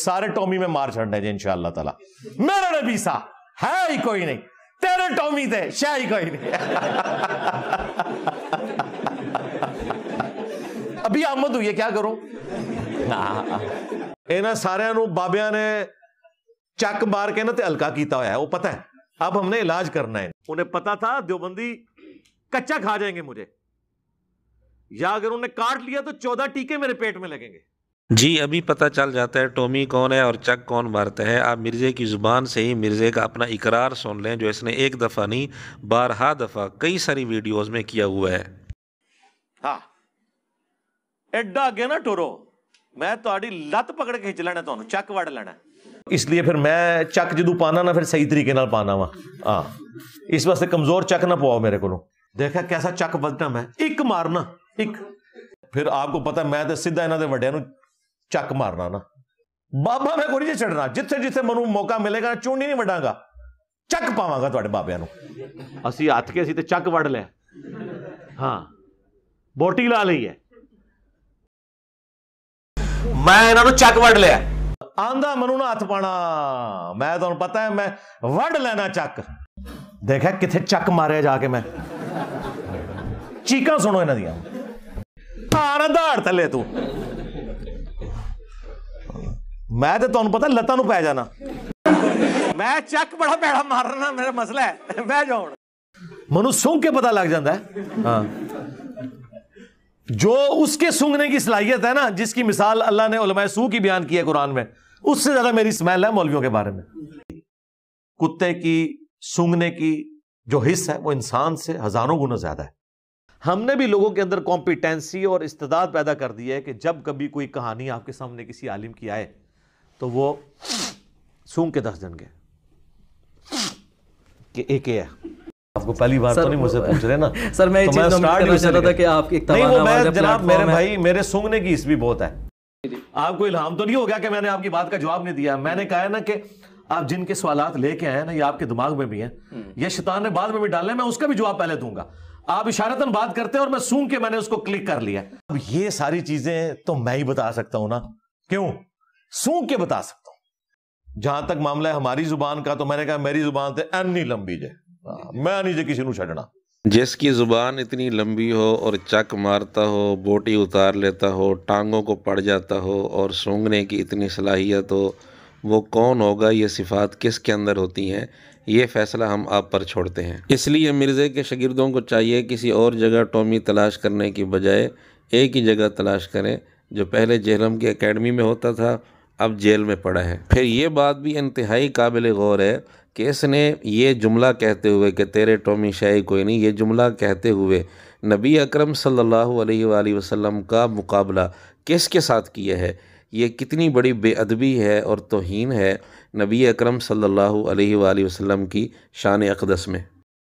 सारे टॉमी में मार छड़ने जी इंशाअल्लाह ताला। मेरा नबी सा है ही कोई नहीं, तेरे टॉमी थे शाह ही कोई नहीं। अभी आमद हुई है, क्या करूं? इन्हां सारिਆਂ ਨੂੰ बाबियां ने चक मार के ना ते हल्का किया होया है, वो पता है। अब हमने इलाज करना है। उन्हें पता था देवबंदी कच्चा खा जाएंगे मुझे, या अगर उन्हें काट लिया तो 14 टीके मेरे पेट में लगेंगे। जी अभी पता चल जाता है टॉमी कौन है और चक कौन मारता है। आप मिर्ज़े की ज़ुबान से ही मिर्ज़े का अपना इकरार सुन लें, जो इसने एक दफ़ा नहीं बारहा दफ़ा कई सारी वीडियोज़ में किया हुआ है। हाँ एडा अगे ना टुरो, मैं तुहाडी लत पकड़ के खिंच लेना, तुहानू चक वड़ लेना। इसलिए फिर मैं चक जदू पाना ना फिर सही तरीके नाल पाना वा। हाँ इस वास्ते कमजोर चक ना पवाओ मेरे को। देखा कैसा चक वजना, मैं एक मारना एक, फिर आपको पता मैं तो सीधा इन्हां दे वड्डियां नू चक मारना ना। बाबा मैं कोई नहीं छड़ना, जिथे जिथे मनु मौका मिलेगा चूनी नहीं वडांगा, चक पावांगा तुहाडे बाबियां नू। असी हथ के असी ते चक वड़ लिया, हाँ बोटी ला ली है, मैं इन्हां नू चक वड़ लिया। आंदा मनु ना हथ पाना, मैं तुहानू पता है मैं वड़ लेना चक। देखा किथे चक मारे जाके, मैं चीकां सुनो इन्हां दियां, ना दाड़ थले तू, मैं तो तुहानू पता लत्तां नू पै जाना। मैं चक बड़ा पैड़ा मारना, मेरा मसला है। बह जाओ, मनु सूंघ के पता लग जाता है। हाँ जो उसके सूंघने की सलाहियत है ना, जिसकी मिसाल अल्लाह ने उलमाए सू की बयान की है कुरान में, उससे ज्यादा मेरी स्मेल है मौलवियों के बारे में। कुत्ते की सूंघने की जो हिस्स है वो इंसान से हजारों गुना ज्यादा है। हमने भी लोगों के अंदर कॉम्पिटेंसी और इस्तेदाद पैदा कर दी है कि जब कभी कोई कहानी आपके सामने किसी आलिम की आए तो वो सूंघ के दस देंगे कि एक है। आपको पहली बार तो नहीं मुझसे पूछ रहे ना सर, मैं तो स्टार्ट करना चाहता था कि आप एक नहीं, वो मैं जनाब मेरे भाई मेरे सूंघने की हिस्स भी बहुत है। आपको इल्हाम तो नहीं हो गया कि मैंने आपकी बात का जवाब नहीं दिया। मैंने कहा है ना कि आप जिनके सवालात लेके आए हैं ना, ये आपके दिमाग में भी हैं, ये शैतान ने बाद में भी डाले, मैं उसका भी जवाब पहले दूंगा। आप इशारतन बात करते हैं और मैं सूंघ के मैंने उसको क्लिक कर लिया। अब ये सारी चीजें तो मैं ही बता सकता हूं ना, क्यों? सूंघ के बता सकता हूं। जहां तक मामला है हमारी जुबान का, तो मैंने कहा मेरी जुबान तो एनी लंबी जे, मैं नहीं जे किसी को छड़ना। जिसकी ज़ुबान इतनी लंबी हो और चक मारता हो, बोटी उतार लेता हो, टांगों को पड़ जाता हो और सूंघने की इतनी सलाहियत हो, वो कौन होगा, ये सिफ़ात किसके अंदर होती हैं, ये फ़ैसला हम आप पर छोड़ते हैं। इसलिए मिर्ज़े के शागिर्दों को चाहिए किसी और जगह टॉमी तलाश करने की बजाय एक ही जगह तलाश करें, जो पहले जेहलम की एकेडमी में होता था अब जेल में पड़ा है। फिर ये बात भी इंतहाई काबिल गौर है कि इसने ये जुमला कहते हुए कि तेरे टॉमी शाही कोई नहीं, ये जुमला कहते हुए नबी अकरम सल्लल्लाहु अलैहि वसल्लम का मुकाबला किसके साथ किया है। ये कितनी बड़ी बेअदबी है और तौहीन है नबी अकरम सल्लल्लाहु अलैहि वसल्लम की शान अक़दस में।